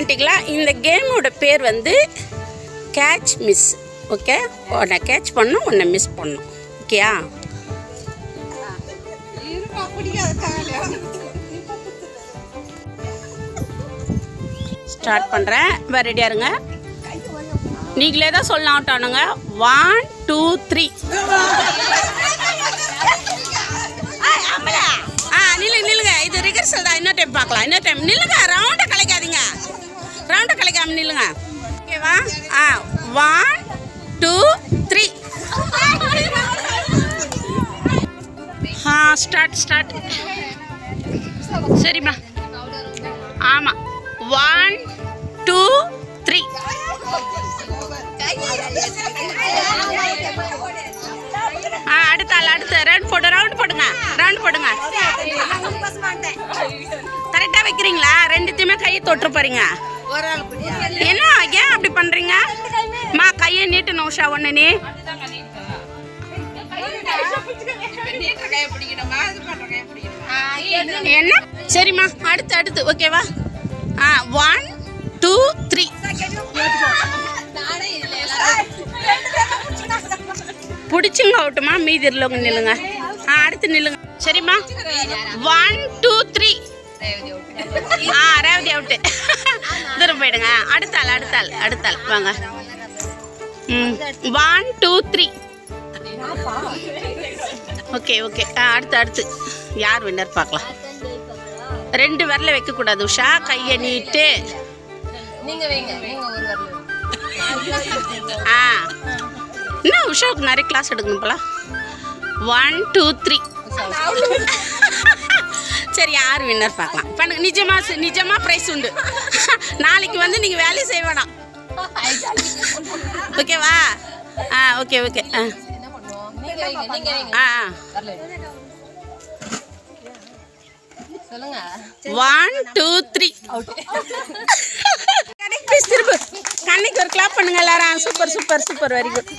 பண்ணிட்டீங்களா? இந்த கேமோட பேர் வந்து கேட்ச் மிஸ். ஓகே, உன்னை கேட்ச் பண்ணணும், உன்னை மிஸ் பண்ணணும். ஓகேயா? ஸ்டார்ட் பண்ணுறேன். ரெடியாக இருங்க. நீங்களே தான் சொல்லலாம் அவுட் ஆனுங்க. 1 2 3. நில்லுங்க. இது ரிகர்சல் தான். இன்னொரு டைம் பார்க்கலாம். இன்னொரு டைம் நில்லுங்க. ரவுண்டை கலைக்காதீங்க. ரவுண்டை கலைக்காம நில்லுங்க. ஓகேவா? 1 2 3. ஸ்டார்ட். சரிம்மா. ஆமாம். 1 2 3. அடுத்த ரவுண்ட் போடுங்க. கரெக்டாக வைக்கிறீங்களா? ரெண்டுத்தையுமே கையை தொட்டு போறீங்க. என்ன ஏன் அப்படி பண்றீங்க? மா கையை நீட்டணும் உஷா. ஒன்று நீ என்ன? சரிம்மா. அடுத்து ஓகேவா? 1 2 3. பிடிச்சுங்க அவுட்டுமா. மீதி இருலவங்க நில்லுங்க. அடுத்து நில்லுங்க. சரிம்மா. 1 2 3. ரேவதி அவுட்டு. தூரம் போயிடுங்க. அடுத்த ஆள் வாங்க. 1 2 3. ஓகே. அடுத்து யார் வின்னர் பார்க்கலாம். 2 விரல வைக்கக்கூடாது உஷா. கையை நீட்டு. என்ன உஷாவுக்கு நிறைய கிளாஸ் எடுக்கணும் போல. 1 2 3. சரி, யார் வின்னர் பார்க்கலாம். பண்ணுங்க. நிஜமா ப்ரைஸ் உண்டு. நாளைக்கு வந்து நீங்கள் வேலையை செய்ய வேணாம். ஓகேவா? ஓகே. 1 2 3. திரும்ப கண்ணைக்கு ஒரு கிளாப் பண்ணுங்க எல்லாரும். Super very good.